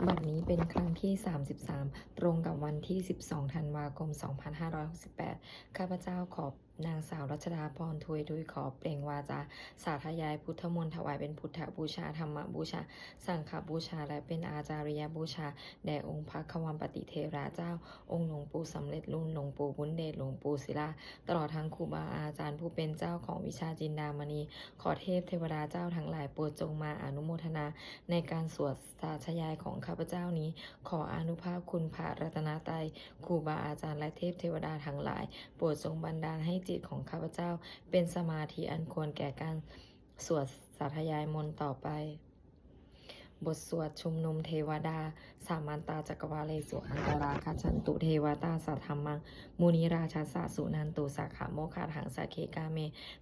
บัดนี้เป็นครั้งที่33ตรงกับวันที่12ธันวาคม2568ข้าพเจ้าขอนางสาวรัชดาพรทวยด้วยขอเปล่งวาจาสาธยายพุทธมนต์ถวายเป็นพุทธบูชาธรรมบูชาสังฆบูชาและเป็นอาจาริยบูชาแด่องค์พระควัมปติเทระเจ้าองค์หลวงปู่สำเร็จรุ่นหลวงปู่บุญเดชหลวงปู่ศิลาตลอดทั้งครูบาอาจารย์ผู้เป็นเจ้าของวิชาจินดามณีขอเทพเทวดาเจ้าทั้งหลายโปรดจงมาอนุโมทนาในการสวดสาธยายของข้าพเจ้านี้ขออานุภาพคุณพระรัตนตรัยครูบาอาจารย์และเทพเทวดาทั้งหลายโปรดทรงบันดาลให้จิตของข้าพเจ้าเป็นสมาธิอันควรแก่การสวดสาธยายมนต์ต่อไปบทสวดชุมนุมเทวดาสามันตาจักรวาเลสุอันตราคัจฉันตุเทวตาสัทธัมมังมุนิราชาสะสุนันตุสักขะโมคาถังสะเคกาเม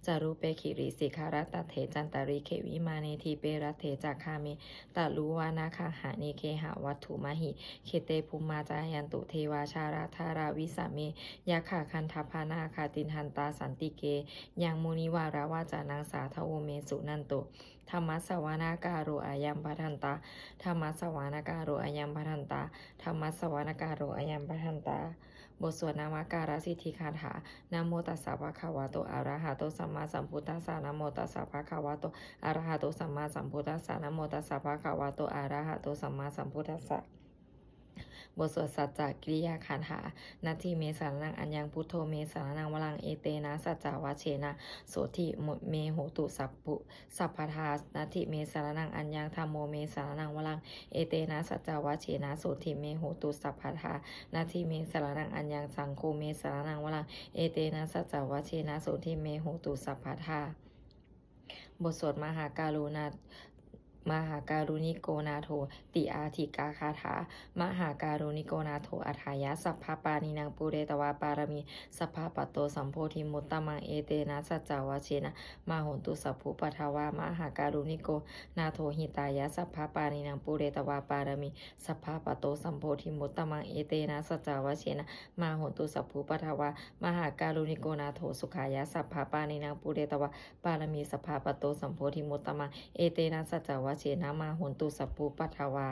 จารุเปขิริสิขารัตเถจันตริเขวิมาเนทีเปรัตเถจักคาเมตาลุวานาคาหาเนเคหาวัตถุมหิเคเตภูมิมาจายันตุเทวาชาราธาราวิสาเมยะขาคันทพานาคาตินหันตาสันติเกยังมุนิวาราวาจานังสาทโวเมสุนันตุธรรมสวนาการโรอายัมพัทันตาธรรมสวนาการโรอายัมพัทันตาธรรมสวนาการโรอายัมพัทันตาบทสวดนามการสิทธิคาถานะโมตัสสะภะคะวะโตอะระหะโตสัมมาสัมพุทธัสสะนะโมตัสสะภะคะวะโตอะระหะโตสัมมาสัมพุทธัสสะนะโมตัสสะภะคะวะโตอะระหะโตสัมมาสัมพุทธัสสะบทสวดสัจจกิริยาคาถานาทีเมสารนังอัญญังพุทโธเมสารนังวลังเอเตนะสัจจาวเชนะโสทิเมโหตุสัพพุสัพพทานาทีเมสารนังอัญญังธัมโมเมสารนังวลังเอเตนะสัจจาวเชนะโสทิเมโหตุสัพพทานาทีเมสารนังอัญญังสังโฆเมสารนังวลังเอเตนะสัจจาวเชนะโสทิเมโหตุสัพพทาบทสวดมหาการุณามหาการุณิโกนาโทติอาทิกาคาถามหาการุณิโกนาโทอัฏฐายะสัพพปานินางปุเรตวาปารมีสัพพปโตสัมโพธิมุตตมังเอเตนะสัจจาวเชนะมาโหตุสัพพุปทาวามหาการุณิโกนาโทหิตายะสัพพปานินางปุเรตวาปารมีสัพพปโตสัมโพธิมุตตมังเอเตนะสัจจาวเชนะมาโหตุสัพพุปทาวามหาการุณิโกนาโทสุขายะสัพพปานินางปุเรตวาปารมีสัพพปโตสัมโพธิมุตตมังเอเตนะสัจจาวเชนะมาหุนตุสัพพุปัทวา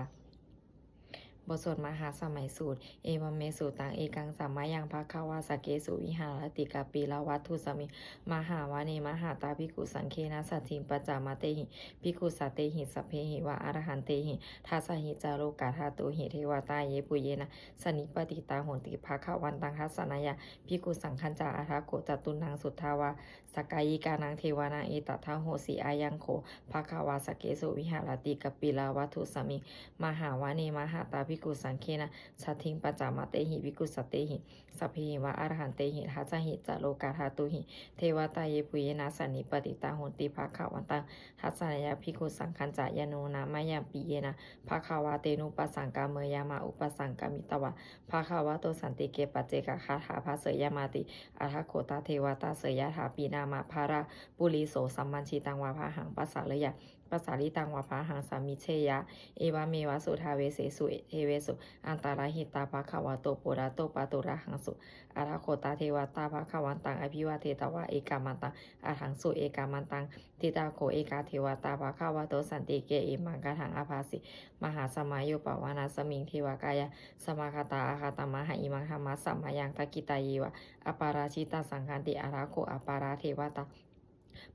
บทสวดมหาสมัยสูตรเอวัมเมสุตังเอกังสัมมายังภะคะวาสเกสุวิหารติกาปีละวัตถุสมิมหาวาเนมหาตาภิกขุสังเคนะสัตถิงปัจจามาเตหิภิกขุสัตเตหิสัพเพหิวะอรหันเตหิทัสสหิจาโรกาธาตุหิเทวตาเยปุเยนะสนิปติตาโหติภะคะวันตังทัสสนายะภิกขุสังคัญจาอาราโกจตุนังสุทธาวาสกายิกานังเทวานังเอตถาโหสีอายังโขภะคะวาสเกสุวิหารติกาปีละวัตถุสมิมหาวาเนมหาตาภิกขุสังเคนะสัตถิงปัจจามาเตหิวิกุสเตหิสัพเพหิวะอรหันเตหิทัสสหิจโลกาธาตุหิเทวตาเยปุเยนะสันนิปติตาโหติภาคาวันตังทัสสนายะภิกขุสังคัญจายโนนะมะยังปิเยนะภาคาวาเตนุปสังกาเมยามาอุปสังกามิตวะภาคาวะโตสันติเกปัจเจกคาถาภาเสยมาติอาทโคตาเทวตาเสยถาปีนามาภาราปุริโสสัมมัญชิตังวาภาหังปัสสาเลยะปัสสาลิตังวาภาหังสามิเชยะเอวาเมวะสุทาเวเสสุเอเวสุอันตาราหิตาภะคะวะโตปุระโตปะตุระหังสุอาราโคตาเทวตาภะคะวันตังอภิวาเทตวะเอกามันตังอาหังสุเอกามันตังทิตาโคเอกาเทวตาภะคะวะโตสันติเกอิมังกะถังอภาสิมหาสมัยโยปวานาสมิงเทวกายะสมาคตาอาคาตมหาอิมังธรรมะสัมมายังทกิตายีวะอปาราชิตาสังคันติอาราโคอปาราเทวตา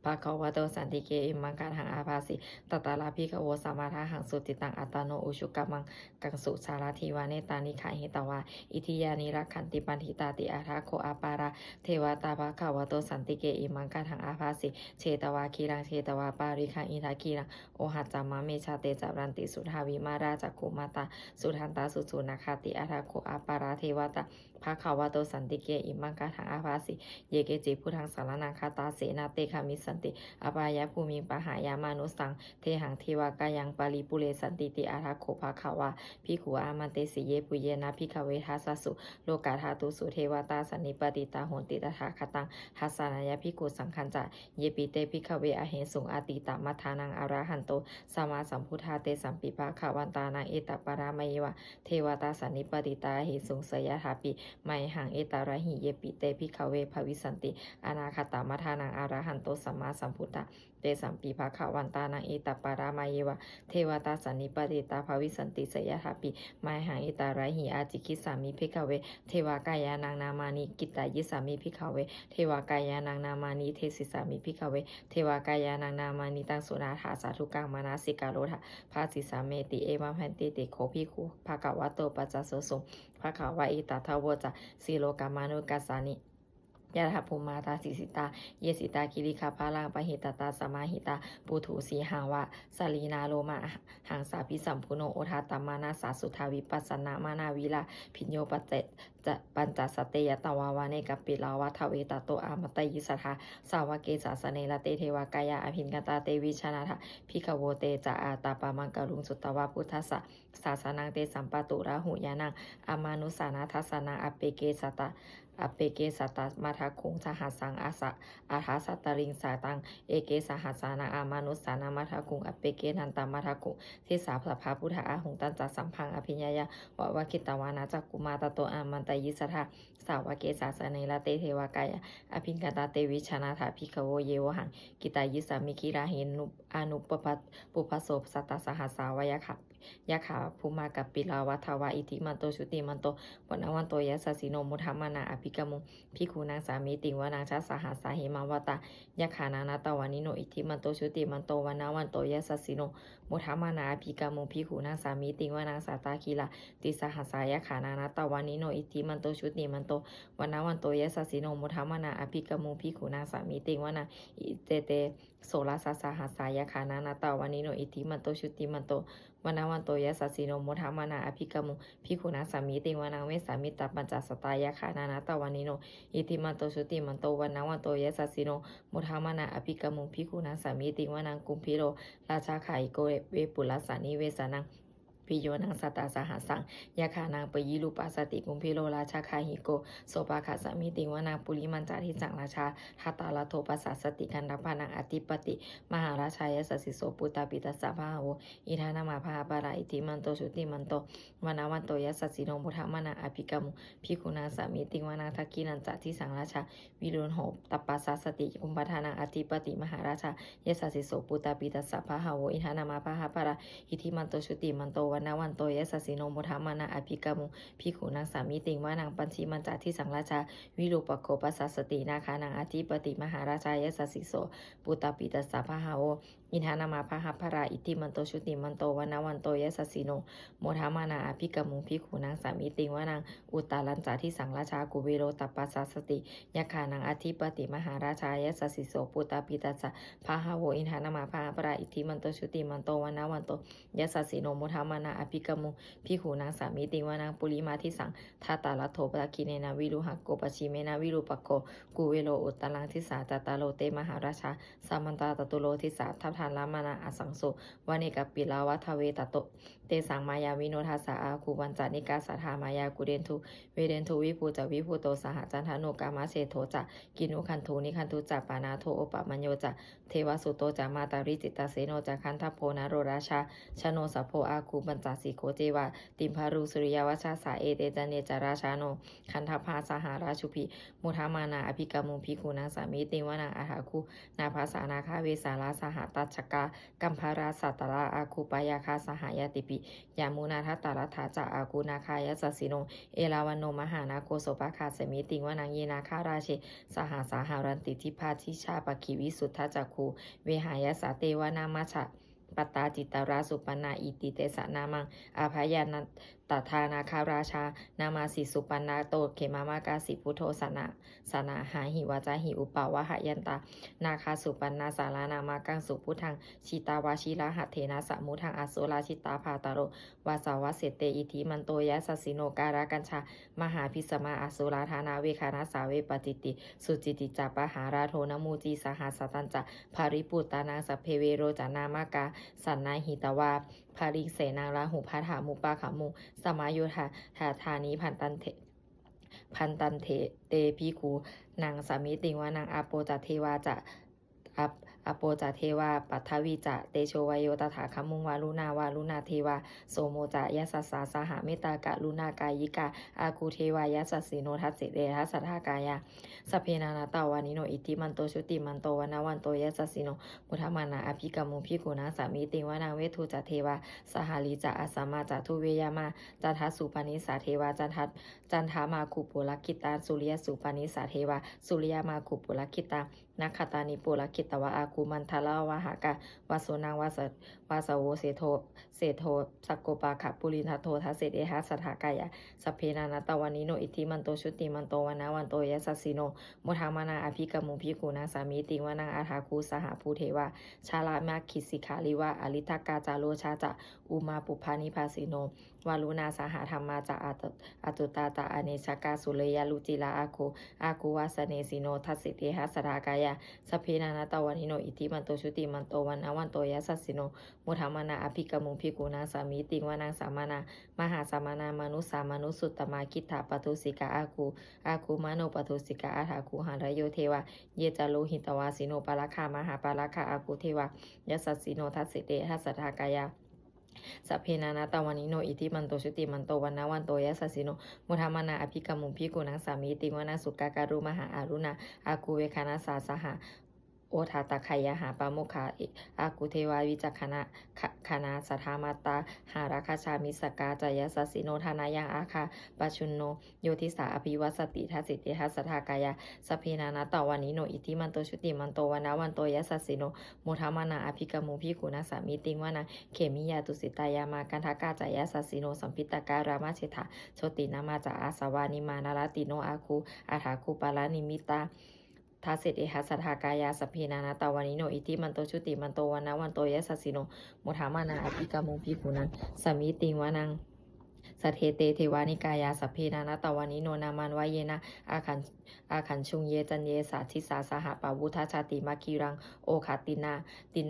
ภาควะโตสันติเกอิมังกัหังอาภาสิตตาลาภิกขโวสัมมาทาหังสุติตังอัตตโนอุชุกัมมังกังสุสาราธิวาเนตานิขายหิตวาอิทิยานิรักขันติปันทิตาติอาราโคอาปาราเทวตาภาควะโตสันติเกอิมังกัหังอาภาสิเชตวาคีรังเชตวาปาริคังอิทาคีรังโอหัจจามะเมชาเตจารันติสุทาวิมาราจักขุมาตาสุทันตาสุสุนาคาติอาราโคอาปาราเทวตาภาควะโตสันติเกอิมังกัหังอาภาสิเยเกจิพุทธังสารนังคาตาเสนาเตคามิสันติอปายะภูมิปหายามานุสังเทหังเทวากายังปาริปุเรสันติติอาราโคภาคาวาภิกขุอามันเตสิเยปุเยนะภิกขเวทัสสสุโลกาธาตุสุเทวตาสันนิปติตาโหติตถาคตังหัสสนายะภิกขุสังคัญจะเยปิเตภิกขเวอเหสุงอาติตามัทานังอาราหันโตสัมมาสัมพุทธาเตสัมปิภาคาวันตานังเอตปารามยวะเทวตาสันนิปติตาเหสุงเสยถาปิไมหังเอตาระหิเยปิเตภิกขเวภวิสันติอนาคตามัทานังอาราหันโตส สัมมาสัมพุทธะเตสัมปีภะคะวันตานังอิตาปารามาเยวะเทวตาสันนิปติตาภวิสันติสยถาปิมายหังอิตาไรหิอาจิกิสามิภิกขเวเทวากายานังนามานิกิตายิสามิภิกขเวเทวากายานังนามานิเทศิสามิภิกขเวเทวากายานังนามานิตังสุนาถาสาธุกังมานาสิกาโรธาภาสิสาเมติเอวัมหันติติโคภิกขุภะคะวะโตปัจจสสงภะคะวะอิตาทาวะจะสีโลกามานุกัสสานิยะถาภูมาตาสิสิตาเยสิตากิริคาพาลังปะหิตตาสมาหิตาปุถุสีหาวะสลีนาโลมาหังสาพิสัมพุโนโอทาตมานาสาสุทาวิปัสสนามานาวิลาพิญโยปเจจะปัญจสเตยตวาวาเนกัปปิลาวะทเวตโตอามตยิสทาสาวเกสาสเนลเตเทวากายาอภินกตาเตวิชนาทาพิขโวเตจะอาตาปามังกรุงสุตวะพุทธัสสะศาสนังเตสัมปตุระหุยานังอามานุสานาทัสสนังอเปเกสตาอเปเกสัตตมาทาคุงสหัสสังอาสะอาทาสัตตริงสาตังเอเกสหัสสานาอามานุสานามาทาคุงอเปเกนันตามาทาคุงทิสาพพาพุทธาหุงตันจัสัมพังอภิญญาวะคิตวานาจักกุมาตโตอามันตยิสทาสาวเกสาสเนลเตเทวากายอภินกตาเตวิชนาถาภิกขโวเยวหังกิตายิสามิกิราหินุอนุปปัตปุพโสสัตตสหัสสาวยะขะยะขาภูมากับปิลาวัทวะอิทิมันโตชุติมันโตวันวันโตยัสสิโนมุธามานาอภิกมุพิคูนางสามีติงวานางชัสสหัสสาหิมาวตายะขานานาตวานิโนอิทิมันโตชุติมันโตวันวันโตยัสสิโนมุธามานาอภิกมุพิคูนางสามีติงวานางสาตาคีลาติสหัสสายะขานานาตวานิโนอิทิมันโตชุติมันโตวันวันโตยัสสิโนมุธามานาอภิกมุพิคูนางสามีติงวานาอิเตเตโสลาสสหัสสายะขานานาตวานิโนอิทิมันโตชุติมันโตวันวันโตยัสสิโนมุธามานาอภิกมุพิคูนางสามีติงวานางเวสามิตาปัญจสตายะขานานาตวานิโนอิติมันโตชุติมันโตวันวันโตยัสสิโนมุธามานาอภิกมุพิคูนางสามีติงวานางกุมพิโรราชาไขโกเวปุลสานิเวสานังพิโยนังสัตตาสหัสสังยะขานางปยิรูปัสสติกุมพิโรราชาคาหิโกโสปาคัสสมิติวานางปุริมันจาทิจังราชาทัตตาลโทปัสสสติกันดพานังอธิปติมหาราชายสสิโสปุตตาปิตัสสะภาโวอิทานามาภาปาราอิติมันโตชุติมันโตวันวันโตยัสสิโนมุทามานาอภิกมุพิกุณาสามิติวานังทักกินันจาทิสังราชาวิรุณโหตัปปัสสสติกุมปทานังอธิปติมหาราชายสสิโสปุตตาปิตัสสะภาโวอิทานามาภาปาราอิทิมันโตชุติมันโตวันวันโตยัสสิโนมุทามานาอภิกมุพิขุนางสามิติงวานางปัญชีมันจาที่สังราชาวิรูปโคปัสสสตินาคานางอธิปติมหาราชายสสิโสปุตตปิตัสสะภาโวอินทานามาภาภราอิติมันโตชุติมันโตวันวันโตยัสสิโนมุทามานาอภิกมุพิขุนางสามิติงวานางอุตตาลัญจาที่สังราชากุเวโรตัปปัสสสติยะขานางอธิปติมหาราชายสสิโสปุตตปิตัสสะภาโวอินทานามาภาภราอิติมันโตชุติมันโตวันวันโตยัสสิโนมุทามานาอภิกมุพิขูนางสามีติงวานางปุริมาทิสังทาตาลโทปะคิเนนาวิรุหักโกปชิเมนาวิรุปโกกูเวโลอุตตลังทิสาจัตตาโลเตมหาราชาสามันตาตตุโลทิสาทัพทานลามานาอสังโสวานิกปิลาวัทเวตโตเตสังมายาวิโนทัสสะอาคูวันจานิกาสัทธามายากุเดนทุเวเดนทุวิภูจะวิภูโตสหจันทโนกามาเสโทจะกินุคันทูนิคันทุจะปานาโทโอปะมัญโยจะเทวสุโตจะมาตาริจิตาเสโนจะคันทัพโพนาโรราชาชโนสัพโพอาคูบัญจสีโคเจวาติมพารุสุริยวัชชาสาเอเตจันเนจาราชาโนคันทพาสหาราชุพิมุทามานาอภิกมุพิคูนางสามีติงวานางอาหาคุนาภาษานาคาเวสาราสหตัชกากัมภาราสัตตราอาคูปายาคาสหายติปิยามุนาทัตตารัฐาจะอาคูนาคายสสิโนเอลาวันโนมหานาโกโสปาคาสมิติงวานางเยนาคาราเชสหาสาหารันติทิพาทิชาปคิวิสุทธจักคูเวหายสาเตวานามาชะปตาจิตาราสุปนาอิติเตสะนามังอาภยานัตถานาคาราชานามาสิสุปันนาโตเขมามากาสิพุทโธสนะสนาหาหิวาจาหิอุปาวะหยันตานาคาสุปันนาสารานามากังสุพุทธังชิตาวาชิลาหัตเถนะสมุทังอโสราชิตาภาตาโรวาสาวะเสเตอิทิมันโตยะสัสสิโนการากัญชามหาพิสมาอโสราธานาเวคานาสาเวปจิติสุจิติจาปหาราโทนมูจีสหัสตันจะภาริปุตตานังสัพเพเวโรจานามากาสันนาหิตวาภาริเสนาราหุพาถามุปาขามุสมายุทาธานีพันตันเทเตพีคูนางสามิติงวานางอาโปจัเทวาจะ อโปจาเทวาปัทวีจะเตโชวโยตถาคมุงวาลุนาวาลุนาเทวาโสโมจะยะสัสสาสหเมตตากะลุนากายิกาอากูเทวายะสัสสิโนทัสสิเดทัสสทากายาสพเพนานาตาวานิโนอิติมันโตชุติมันโตวนาวันโตยะสัสสิโนมุทมานาอภิกรรมุภิกุณาสามีติงวนาเวทุจะเทวาสหาลีจะอาสามาจะทุเวยามาจันทสุปานิสาเทวาจันทามาคุปุลกิตาสุริยสุปานิสาเทวาสุริยมาคุปุลกิตานักขตานิปุลกิตวะอากูมันทะละวะหากาวาโสนางวาสโวเสโทสักโกปาขะปุรินทโททัสเสเดหะสถากายะสพเพนานาตวานิโนอิทิมันโตชุติมันโตวนาวันโตยะสัสสิโนมุทามานาอภิกรรมุภิกุณาสามีติงวนาอาถาคูสหภูเทวาชาลามาคิสิขาลิวะอลิทากาจาโลชาจะอุมาปุพานิภาสิโนวาลุนาสหธรรมาจะอตุตาตาอเนชกาสุเลยาลุจิลาอาคูวาสเนสิโนทัสสิเตหะสถากายะสพเพนานาตวานิโนอิทิมันโตชุติมันโตวนาวันโตยะสัสสิโนมุทามานาอภิกรรมุภิกุณาสามีติงวนาสามานามหาสามานามนุสามนุสุตตมาคิถาปทุสิกาอาคูมาโนปทุสิกาอาถาคูหันรโยเทวาเยจาโลหิตวาสิโนปาราคามหาปาราคาอาคูเทวายะสัสสิโนทัสสิเตหะสถากายะสัพเพนานาตวานิโนอิทิมันโตชุติมันโตวันนาวันโตยะสัสสิโนมุทามานาอภิกรรมุภิกุณาสามีติงวนาสุกาการุมหาอารุณาอาคูเวคานาสาสหะโอทาตะไขยหาปาโมคาอากุเทวาวิจักขณะคณาสัทธามาตาหาราคาชามิสกาจายสัสสิโนธานายังอาคาปัชุนโนโยทิสาอภิวัสติทัสสิเตหัสทากายาสเพนานาตวานิโนอิทิมันโตชุติมันโตวนาวันโตยสัสสิโนโมทามานาอภิกรรมุภิกุณาสามีติงวนาเขมิยาตุสิตายามากันทากาจายสัสสิโนสัมพิตาการามาเชถาโชตินามาจาอาสวานิมานาลติโนอาคูอาถาคูปาลานิมิตาทัสสิเตหะสถากายาสพเพนานาตวานิโนอิทิมันโตชุติมันโตวันนาวันโตยะสัสสิโนมุทามานาอภิกรรมุภิกุณังสามีติงวานังสเทเตเทวานิกายาสพเพนานาตวานิโนนามันวายเยนะอาขันชุงเยจันเยสาธิสาสหปาวุทาชาติมาคีรังโอคาติน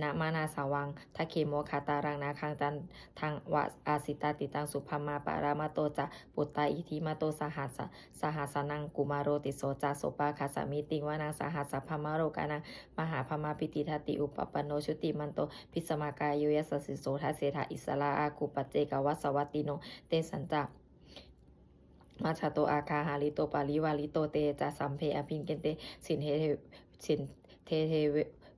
ามานาสาวังทะเคโมคาตารังนาคังจันทางวะอาสิตาติตังสุภมาปารามาโตจะปุตตาอิทิมาโตสหัสนังกุมารโรติโสจาโสปาคาสามิติงวานังสหัสพมาโรกานังมหาพมาปิติทัติอุปปโนชุติมันโตพิสมากายโยยสสิโสทัสเสถาอิสลาอาคุปัจเจกวัสวัตติโนเตสันจามาชาโตอาคาหาลิโตปาลิวาลิโตเตจะสัมเพอภินเกนเตสินเท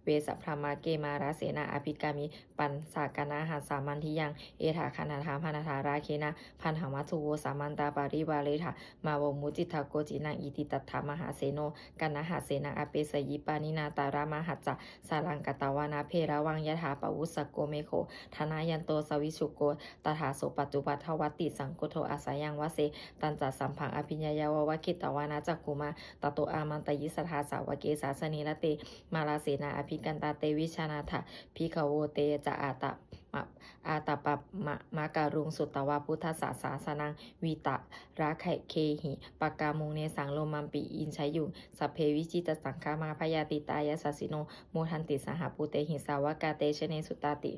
เวสัพพมาเกมาราเสนาอภิกามิปันสากนาหัสสามันทิยังเอถาคณาธาพานาธาราเคนะพันหามัทุโวสามันตาปาริวาเลถามาวมุจิตาโกจินังอิติตัตถามหาเสโนกันนะหาเสนาอเปสยิปานินาตารามาหัจจะสารังกตาวานาเพระวังยถาปวุสโกเมโคธนายันโตสวิชุโกตถาโสปัจจุบัตถวัตติสังโฆโทอาสายังวเสตันจัสัมพังอภิญญายาวะคิตวานาจักขุมาตโตอามันตยิสทาสาวเกสาสนิละเตมาลาเสนาอภิกันตาเตวิชานาถะพิขโวเตจะอาตปะมาการุงสุตตวาพุทธศาสนังวีตะราไขเคหิปากามุงเนสังโลมัมปิอินชัยยุสัพเพวิจิตสังฆามาพยาติตายสัสสิโนโมทันติสหปุเตหิสาวกาเตชเนสุตาติ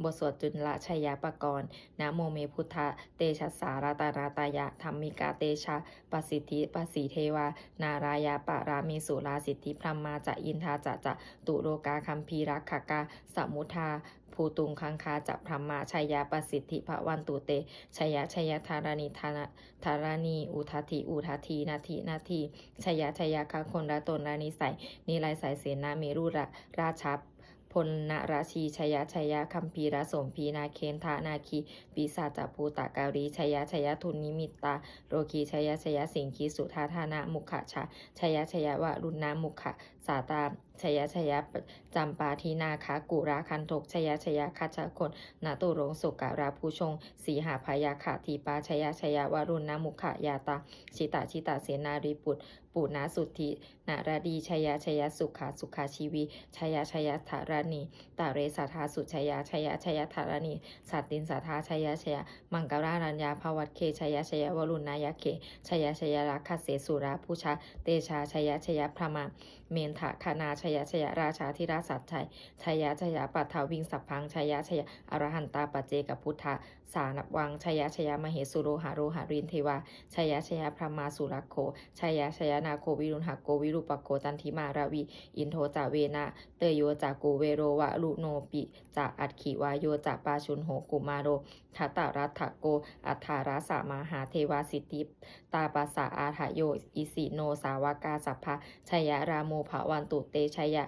บทสวดจุลชัยยปกรณ์นะโมเมพุทธะเตชะสาราตาราตายะธรรมิกาเตชะปสิทธิปสีเทวานารายาปารามีสุราสิทธิพรหมมาจะอินทาจะตุโลกาคัมภีรักขกาสมุทาภูตุงคังคาจะพรหมมาชัยยาปสิทธิภวันตุเตชัยธารณีธารณีอุทาทีนาทีชัยคังคนละตนรานิสัยนิไลสายเสนาเมรุราชาพลนราชีชัยคัมภีรสมพีนาเคนทานาคีปีศาจภูตาการีชัยทุนนิมิตตาโรคีชัยสิงคีสุธาธานามุขะชัยวรุณนามุขะสาตาชัยจำปาทีนาคากุราคันทกชัยคัจฉคนนาตุรงสุการาผู้ชงสีหาพยาขาทีปาชัยวรุณนามุขะยาตาชิตาเสนารีปุตปุนาสุทธินาราดีชัยสุขาชีวีชัยธารณีตาเรสัทธาสุชัยธารณีสัตตินสัทธาชัยมังกรารัญญาภวัตเคชัยวรุณนายเคชัยราคเสสุราผู้ชาเตชาชัยพระมาเมนทะคณาชัยราชาธิราชสัตชัยปัทถาวิงสัพพังชัยอรหันตาปัจเจกพุทธา สานับวังชยชยมเหสุโรหาโรหารินเทวาชยชยพระมาสุรักโขชยชยนาโควิรุณหโกวิรุปโกตันทิมาราวีอินโทจาเวนะเตโยจากกูเวโรวะลุโนปิจาอัตขิวายโยจาปาชุนโหกุมาโรทัตตารัตถโกอัฏฐาราสามหาเทวาสิทธิตาปัสสะอาถโยอิสิโนสาวกาสัพพะชยราโมภวันตุเตชย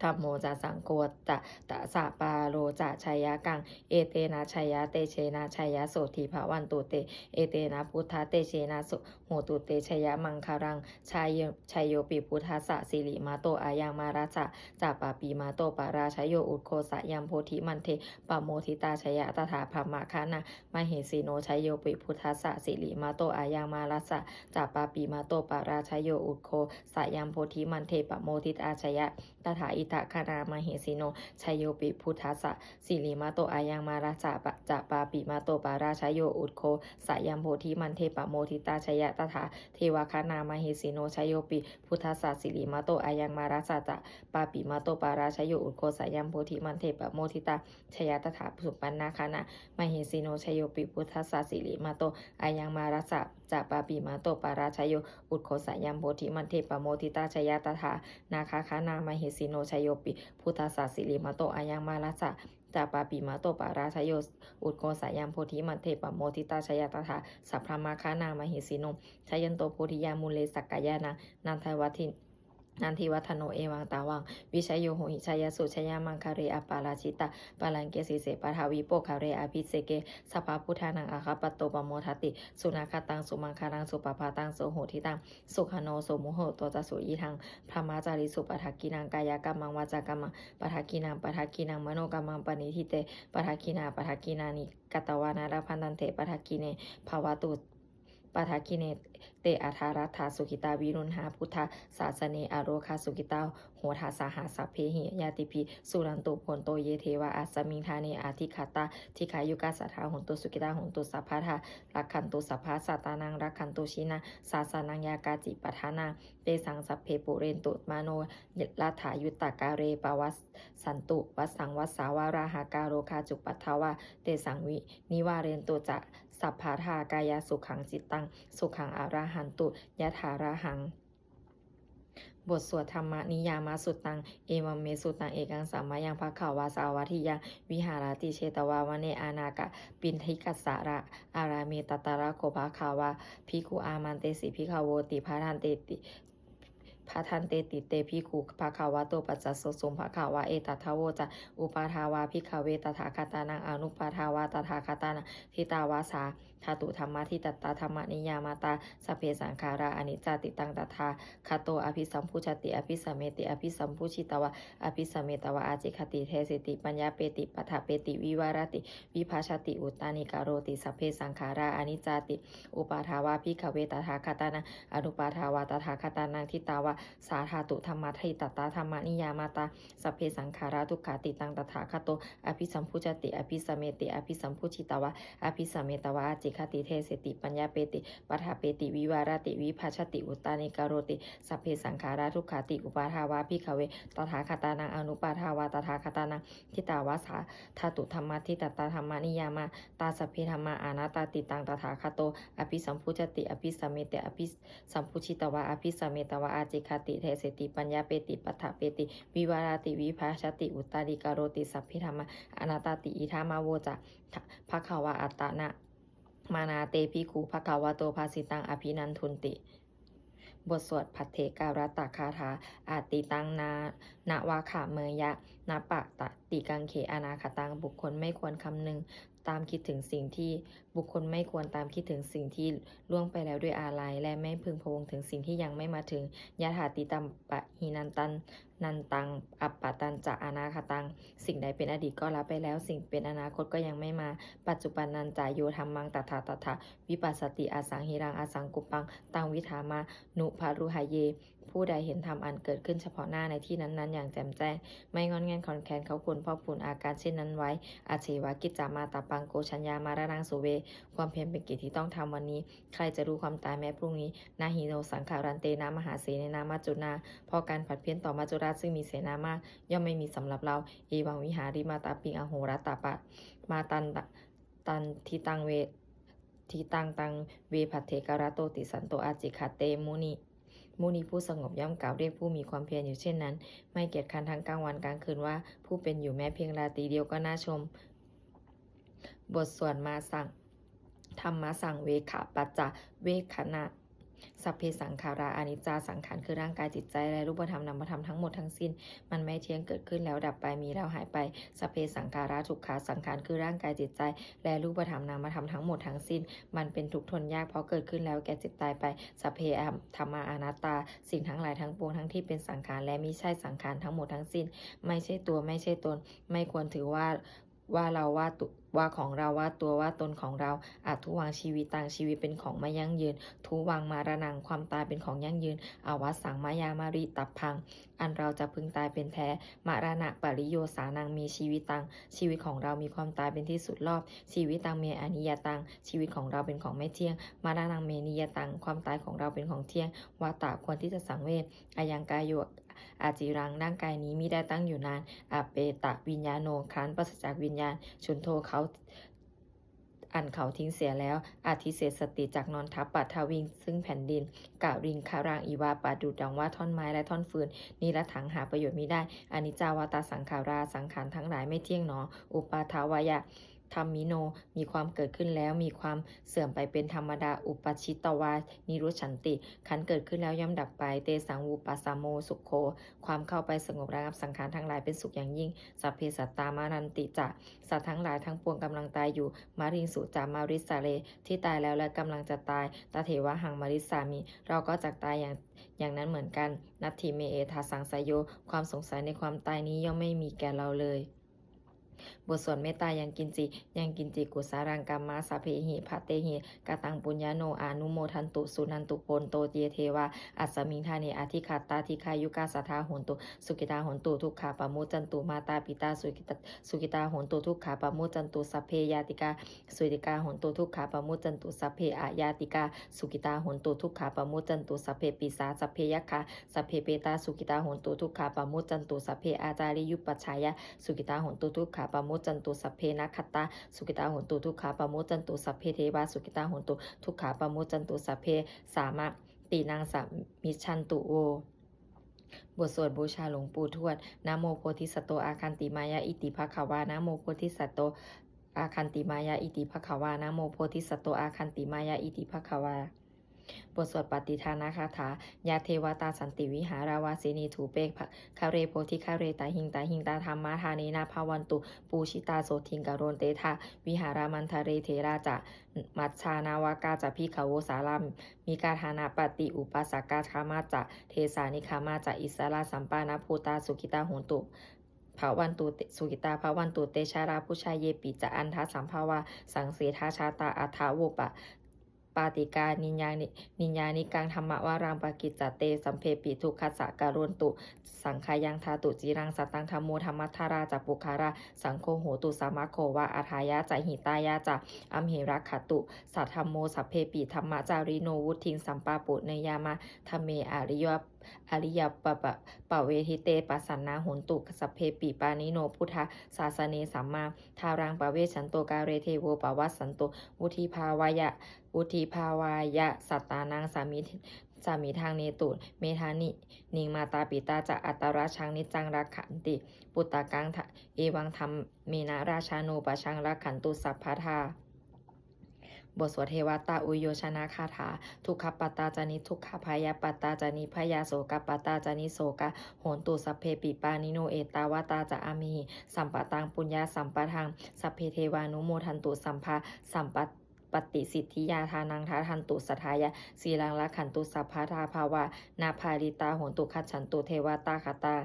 ธัมโมจะสังโฆจะตะสะปาโรจะชัยยะกังเอเตนะชัยยะเตเชนะชัยยะโสธีภวันตุเตเอเตนะพุทธะเตเชนะโสโหตุเตชยะมังคารังชัยโยปิพุทธัสสะสิริมาโตอายังมาราชะจะปาปีมาโตปาราชโยอุโคสะยัมโพธิมันเทปโมทิตาชยะตถาภมะคานะมเหสีโนชัยโยปิพุทธัสสะสิริมาโตอายังมาราชะจะปาปีมาโตปาราชโยอุโคสะยัมโพธิมันเทปโมทิตาชยะตถาอิทะคานามเหสีโนชัยโยปิพุทธัสสะสิริมาโตอายังมาราชะจะปาปิมาโตปาราชโยอุโคสะยัมโพธิมันเทปโมทิตาชยะตถาเทวคานามเหสีโนชัยโยปิพุทธัสสะสิริมาโตอายังมาราชะจะปาปิมาโตปาราชโยอุโคสะยัมโพธิมันเทปโมทิตาชยะตถาสุปันนาคานามเหสีโนชัยโยปิพุทธัสสะสิริมาโตอายังมาราชะจะปาปิมาโตปาราชโยอุโคสะยัมโพธิมันเทปโมทิตาชยะตถานาคาคานามเหสีโนชัยโยปิพุทธัสสะสิริมาโตอายังมาราชะจะปาปิมาโตปาราชโยอุโคสะยัมโพธิมันเทปโมทิตาชยะตถาสัพพมาคานามเหสีโนชยันโตโพธิยามุเลสักกายานันทวัตินันทิวัฒโนเอวังตาวังวิชัยโยโหหิชยสุชยามังคาเรอปาราชิตาปาลังเกสิเสปะทาวิโปคาเรอภิเสเกสัพพพุทธานังอาคาปโตปโมทัติสุนาคตังสุมังคารังสุปภาตังโสโหทิตังสุขโนโสมุโหโตจัสุอีทังพระมาจาริสุปทักกินังกายกรรมังวาจากรรมังปทักกินังมโนกรรมังปณิทิเตปทักกินานิกัตตวานาราพันตันเถปทักกิเนภาวตุปทักกิเนเตอัทารัฐาสุขิตาวิรุณหาพุทธศาสเนอโรคาสุขิตาโหทาสาหาสัพเพหิยาติภิสุรันตุผลโตเยเทวาอัสมิงธาเนอาทิคาตาทิขายุกาสัทธาหนตุสุขิตาหนตุสัพพะทารักขันตุสัพพะสัตานังรักขันตุชินาสาสานังยากาจิปทานาเตสังสัพเพปุเรนตุมาโนลัทธายุตตากาเรปวัสสันตุวัสสังวัสสาวาราหาการโรคาจุปัททาวาเตสังวินิวาเรนตุจะสัพพะทากายสุขังจิตตังสุขังอาราหันตุยะถาราหังบทสวดธรรมนิยามาสุตังเอวัมเมสุตังเอกังสัมมายังภขาวาสาวัติยังวิหาราติเชตวาวเนอานากะปินทิกัสสาระอาราเมตตาระโคภขาวาภิกขุอามันเตสิภิกขโวติพาทันเตติพาทันเตติเตภิกขุภขาวะโตปัจจสสมภขาวะเอตัทโวจะอุปาทาวาภิกขเวตถาคตานังอนุปาทาวาตถาคตานังทิตาวาสาธาตุธรรมะทิตตาธรรมนิยามาตาสเพสังขาราอนิจจติตังตถาคโตอภิสัมพุชติอภิสัมเมติอภิสัมพุชิตวะอภิสัมเมตวะอาจิคติเทสิติปัญญาเปติปัฏฐเปติวิวารติวิภาชติอุตตานิกาโรติสเพสังขาราอนิจจติอุปาทาวาภิกขเวตถาคตานังอนุปาทาวาตถาคตานังทิตาวะสาธาตุธรรมะทิตตาธรรมนิยามาตาสเพสังขาราทุกขาติตังตถาคโตอภิสัมพุชติอภิสัมเมติอภิสัมพุชิตวะอภิสัมเมตวะอาจิคติเทสติปัญญาเปติปัฏฐเปติวิวารติวิภาชติอุตตานิกาโรติสัพเพสังขาราทุกขาติอุปาทาวาภิกขเวตถาคตานังอนุปาทาวาตถาคตานังทิตาวาสาธาตุธรรมะทิตตาธรรมนิยามาตาสัพเพธรรมาอานาตาติตังตถาคโตอภิสัมพุชติอภิสัมเมติอภิสัมพุชิตวะอภิสัมเมตวะอาจิคติเทสติปัญญาเปติปัฏฐเปติวิวารติวิภาชติอุตตานิกาโรติสัพเพธรรมาอนาตาติอิทามาโวจะภควาอัตตานะมานาเตภิกขุภควโตภาสิตังอภินันทุนติบทสวดพัทเทการตคาถาอาติตังนาวาขาเมยะนาปะตะติกังเขอนาคตังบุคคลไม่ควรคำนึงตามคิดถึงสิ่งที่บุคคลไม่ควรตามคิดถึงสิ่งที่ล่วงไปแล้วด้วยอาลัยและไม่พึงพะวงถึงสิ่งที่ยังไม่มาถึงยะถาติตัมปะหินันตังอัปปะตันจะอนาคตังสิ่งใดเป็นอดีตก็ละไปแล้วสิ่งเป็นอนาคตก็ยังไม่มาปัจจุบันนันจายโยธรรมังตถาวิปัสสติอสังหิรังอสังกุปังตังวิธามานุภารุหายเยผู้ใดเห็นธรรมอันเกิดขึ้นเฉพาะหน้าในที่นั้นๆอย่างแจ่มแจ้งไม่งอนแงนคอนแคนเขาควรพอกพูนอาการเช่นนั้นไว้อาเชวากิจจามาตาปังโกชัญญามาระนังสุเวความเพียรเป็นกิจที่ต้องทำวันนี้ใครจะรู้ความตายแม้พรุ่งนี้นาหิโนสังขารันเตนามหาเสนนามาจุนาพอการผัดเพี้ยนต่อมาจุราชซึ่งมีเสนามากย่อมไม่มีสำหรับเราเอวังวิหาริมาตาปิงอโหรตาปะมาตันต ตันทิตังเวทิตังตังเวภัตเถการะโตติสันโตอาจิคาเตมุนีผู้สงบย่อมกล่าวเรียกผู้มีความเพียรอยู่เช่นนั้นไม่เกียจคร้านทั้งกลางวันกลางคืนว่าผู้เป็นอยู่แม้เพียงราตรีเดียวก็น่าชมบทสวดมาสั่งธรรมะสั่งเวขาปัจจเวขณะสัพเพสังขาราอนิจจาสังขารคือร่างกายจิตใจและรูปธรรมนามธรรมทั้งหมดทั้งสิ้นมันไม่เที่ยงเกิดขึ้นแล้วดับไปมีแล้วหายไปสัพเพสังขาราทุกขาสังขารคือร่างกายจิตใจและรูปธรรมนามธรรมทั้งหมดทั้งสิ้นมันเป็นทุกข์ทนยากเพราะเกิดขึ้นแล้วแก่เจ็บตายไปสัพเพธรรมาอนัตตาสิ่งทั้งหลายทั้งปวงทั้งที่เป็นสังขารและมิใช่สังขารทั้งหมดทั้งสิ้นไม่ใช่ตัวไม่ใช่ตนไม่ควรถือว่าเราว่าของเราว่าตัวว่าตนของเราอาจทุวังชีวิตต่างชีวิตเป็นของไม่ยั่งยืนทุวังมารณังความตายเป็นของยั่งยืนอวัสสังมายามาริตับพังอันเราจะพึงตายเป็นแท้มรณะปริโยสานังมีชีวิตตังชีวิตของเรามีความตายเป็นที่สุดรอบชีวิตตังเมอนิยตังชีวิตของเราเป็นของไม่เที่ยงมรณังเมนิยตังความตายของเราเป็นของเที่ยงวาตะควรที่จะสังเวชอายังกายโยอาจิรังร่างกายนี้มิได้ตั้งอยู่นานอาเปตะวิญญาโนครั้นปราศจากวิญญาณชุนโทเขาทิ้งเสียแล้วอาทิเศษสติจากนอนทับปัทวิงซึ่งแผ่นดินกะริงคารางอีวาปาดุดดังว่าท่อนไม้และท่อนฟืนนิรถังหาประโยชน์มิได้อนิจจาวตาสังขาราสังขารทั้งหลายไม่เที่ยงหนออุปาทาวายะธรรมิโนมีความเกิดขึ้นแล้วมีความเสื่อมไปเป็นธรรมดาอุปชิตวานิรุชันติขันเกิดขึ้นแล้วย่อมดับไปเตสังวูปัสสโมสุขโคความเข้าไปสงบระงับสังขารทั้งหลายเป็นสุขอย่างยิ่งสัพเพสัตตามารันติจะสัตว์ทั้งหลายทั้งปวงกำลังตายอยู่มาริงสุจามาริสาเลที่ตายแล้วและกำลังจะตายตาเถวะหังมาริสามิเราก็จักตายอย่างนั้นเหมือนกันนัตถิเมเอทาสังสยโยความสงสัยในความตายนี้ย่อมไม่มีแก่เราเลยบทสวดเมตตายังกินจิกุสารังกัมมาสะเพหิภะเตหิกตังปุญญโนอานุโมทันตุสุนันตุโพนโตเยเทวาอัสสมิงทาเนอธิคาตาธิคายุกาสัทธาโหนตุสุกิตาโหนตุทุกขาปะโมจันตุมาตาปิตาสุกิตาโหนตุทุกขาปะโมจันตุสัพเพยาติกาสุติกาโหนตุทุกขาปะโมจันตุสัพเพอายาติกาสุกิตาโหนตุทุกขาปะโมจันตุสัพเพปิสาสัพเพยัคฆาสัพเพเปตาสุกิตาโหนตุทุกขาปะโมจันตุสัพเพอาจาริยุปปัชฌายะสุกิตาโหนตุทุกขาปะโมจันตุสัพเพนัคขตาสุกิตาโหนตุทุกขาปะโมจันตุสัพเพเทวาสุกิตาโหนตุทุกขาปะโมจันตุสัพเพสามะตีนางสามิชันตุโวบทสวดบูชาหลวงปู่ทวดนะโมโพธิสัตโตอาคันติมายาอิติภควานะโมโพธิสัตโตอาคันติมายาอิติภควานะโมโพธิสัตโตอาคันติมายาอิติภควาบทสวดปฏิทานาคาถายาเทวตาสันติวิหาราวาสินีถูเปกคาเรโพธิคาเรตาหิงตาธรรมะทาเนนาภาวันตุปูชิตาโสทิงกโรนเตทาวิหารามันทะเรเทราจะมัชชานาวากาจะพิขโวสารามมีกาธานาปฏิอุปสากาคามาจะเทสานิคามาจะอิสราสัมปานาภูตาสุกิตาโหนตุภาวันตุสุกิตาภาวันตุเตชาราพุชายเยปิจะอันทาสัมภาวาสังเสทาชาตาอัฏฐาวปะปาติกานิญานิกังธรรมวารังปกิจจเตสัมเพปิทุกขสะการุนตุสังขายังทาตุจิรังสัตตังธรรมโมธรรมัทธาราจัปุคาราสังโฆโหตุสามะโควะอาทายะจะหิตายะจะอัมเหรักขตุสัทธรรมโมสัพเพปิธรรมจาริโนวุทิงสัมปาปุเนยามะธรรมเมอริยปะเวทิเตปัสสันนาโหนตุสัพเพปิปานิโนพุทธศาสเนสัมมาทารังปะเวชันโตกาเรเทโวปวัสสันโตวุธิภาวายะสัตตานังสามีทางเนตุเมธานินิงมาตาปิตาจะอัตตราชังนิจังรักขันติปุตตะกังเอวังธรรมเมนาราชาโนปชังรักขันตุสัพพทาบทสวดเทวตาอุโยชนะคาถาทุกขปัตตาจานิทุกขพายาปัตตาจานิพยาโสกปัตตาจานิโสกะโหนตุสัพเพปิปานิโนเอตาวตาจะอามิหิสัมปตังปุญญาสัมปทังสัพเพเทวานุโมทันตุสัมภาสัมปฏิสิทธิยาทานังทาทันตุสัทายะสีลังละขันตุสัพพทาภาวานาภาริตาโหนตุคัจฉันตุเทวตาคตา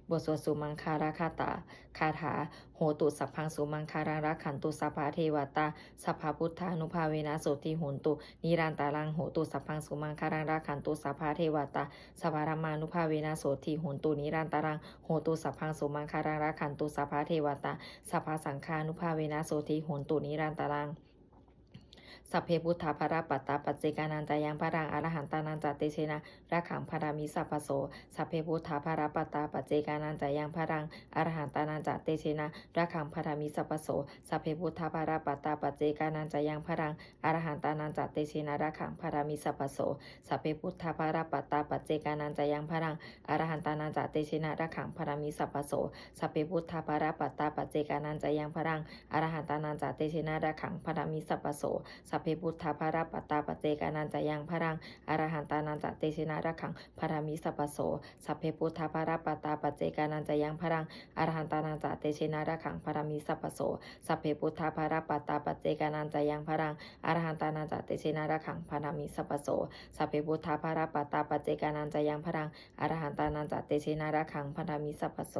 บทสวดสุมังคาราคาตาคาถาโหตุสัพพังสุมังคารังรักขันตุสัพพะเทวตาสัพพพุทธานุภาเวนะโสติโหนตุนิรันตารังโหตุสัพพังสุมังคารังรักขันตุสัพพะเทวตาสัพพะธรรมานุภาเวนะโสติโหนตุนิรันตารังโหตุสัพพังสุมังคารังรักขันตุสัพพะเทวตาสัพพะสังฆานุภาเวนะโสติโหนตุนิรันตารัง สัพเพพุทธาภรปัตตาปัจเจกานันจายังพรังอรหันตานันจเตเชนะระขังพรามิสัพพโสสัพเพพุทธาภรปัตตาปัจเจกานันจายังพรังอรหันตานันจเตเชนะระขังพรามิสัพพโสสัพเพพุทธาภรปัตตาปัจเจกานันจายังพรังอรหันตานันจเตเชนะระขังพรามิสัพพโสสัพเพพุทธาภรปัตตาปัจเจกานันจายังพรังอรหันตานันจเตเชนะระขังพรามิสัพพโสสัพเพพุทธาภรปัตตาปัจเจกานันจายังพรังอรหันตานันจเตเชนะระขังพรามิสัพพโสสัพเพพุทธาภรปัตตาปัจเจกานันจายังพรังอรหันตานันจเตเชนะระขังพรามิสัพพโสสัพเพพุทธาภรปัตตาปัจเจกานันจายังพรังอรหันตานันจเตเชนะระขังพรามิสัพพโสสัพเพพุทธาภรปัตตาปัจเจกานันจายังพรังอรหันตานันจเตเชนะระขังพรามิสัพพโสสัพเพพุทธาภรปัตตาปัจเจกานันจายังพรังอรหันตานันจเตเชนะระขังพรามิสัพพโส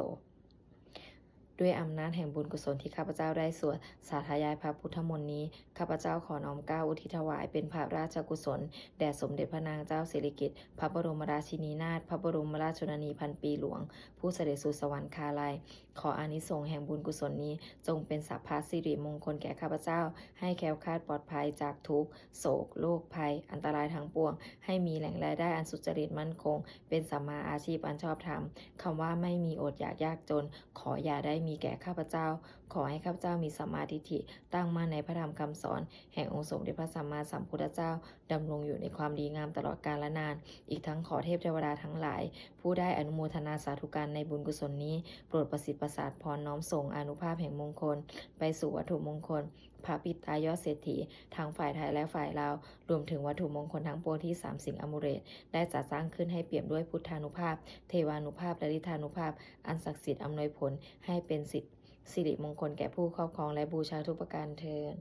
ด้วยอำนาจแห่งบุญกุศลที่ข้าพเจ้าได้สวดสาธยายพระพุทธมนต์นี้ข้าพเจ้าขอน้อมเกล้าอุทิศถวายเป็นพระราชกุศลแด่สมเด็จพระนางเจ้าสิริกิติ์พระบรมราชินีนาถพระบรมราชชนนีพันปีหลวงผู้เสด็จสู่สวรรคาลัยขออานิสงส์แห่งบุญกุศลนี้จงเป็นสัพพะสิริมงคลแก่ข้าพเจ้าให้แคล้วคลาดปลอดภัยจากทุกข์โศกโรคภัยอันตรายทั้งปวงให้มีแหล่งรายได้อันสุจริตมั่นคงเป็นสัมมาอาชีพอันชอบธรรมคำว่าไม่มีอดอยากยากจนขออย่าได้มีแก่ข้าพเจ้าขอให้ข้าพเจ้ามีสัมมาทิฏฐิตั้งมั่นในพระธรรมคำสอนแห่งองค์สมเด็จพระสัมมาสัมพุทธเจ้าดำรงอยู่ในความดีงามตลอดกาลนานอีกทั้งขอเทพเทวดาทั้งหลายผู้ได้อนุโมทนาสาธุการในบุญกุศลนี้โปรดประสิทธิ์ประสาทพรน้อมส่งอานุภาพแห่งมงคลไปสู่วัตถุมงคลพระปิตายอดเศรษฐีทั้งฝ่ายไทยและฝ่ายลาวรวมถึงวัตถุมงคลทั้งปวงที่สามสิ่งอมุเรตได้จัดสร้างขึ้นให้เปี่ยมด้วยพุทธานุภาพเทวานุภาพและฤทธานุภาพอันศักดิ์สิทธิ์อำนวยผลให้เป็นสิริมงคลแก่ผู้ครอบครองและบูชาทุกประการเทอญ